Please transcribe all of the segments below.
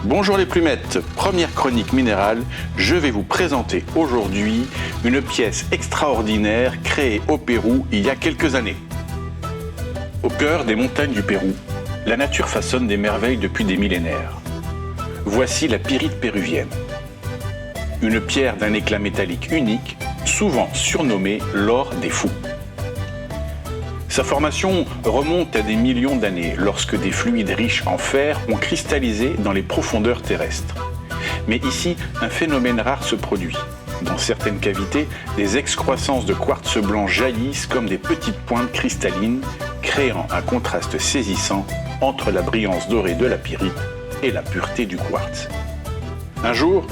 Bonjour les plumettes, première chronique minérale, je vais vous présenter aujourd'hui une pièce extraordinaire créée au Pérou il y a quelques années. Au cœur des montagnes du Pérou, la nature façonne des merveilles depuis des millénaires. Voici la pyrite péruvienne. Une pierre d'un éclat métallique unique, souvent surnommée l'or des fous. Sa formation remonte à des millions d'années lorsque des fluides riches en fer ont cristallisé dans les profondeurs terrestres. Mais ici, un phénomène rare se produit. Dans certaines cavités, des excroissances de quartz blanc jaillissent comme des petites pointes cristallines, créant un contraste saisissant entre la brillance dorée de la pyrite et la pureté du quartz. Un jour,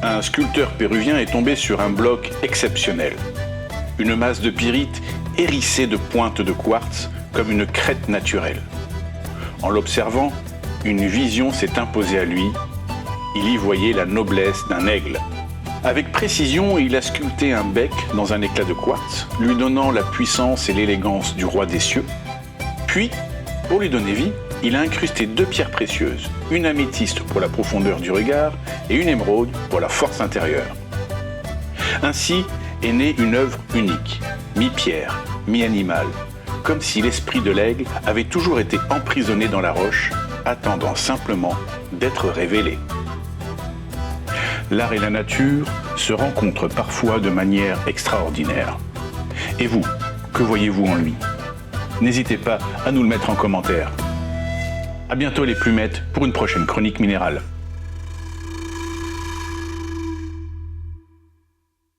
un sculpteur péruvien est tombé sur un bloc exceptionnel. Une masse de pyrite hérissée de pointes de quartz comme une crête naturelle. En l'observant, une vision s'est imposée à lui. Il y voyait la noblesse d'un aigle. Avec précision, il a sculpté un bec dans un éclat de quartz, lui donnant la puissance et l'élégance du roi des cieux. Puis, pour lui donner vie, il a incrusté 2 pierres précieuses, une améthyste pour la profondeur du regard et une émeraude pour la force intérieure. Ainsi est née une œuvre unique, mi-pierre, mi-animal, comme si l'esprit de l'aigle avait toujours été emprisonné dans la roche, attendant simplement d'être révélé. L'art et la nature se rencontrent parfois de manière extraordinaire. Et vous, que voyez-vous en lui? N'hésitez pas à nous le mettre en commentaire. À bientôt les plumettes pour une prochaine chronique minérale.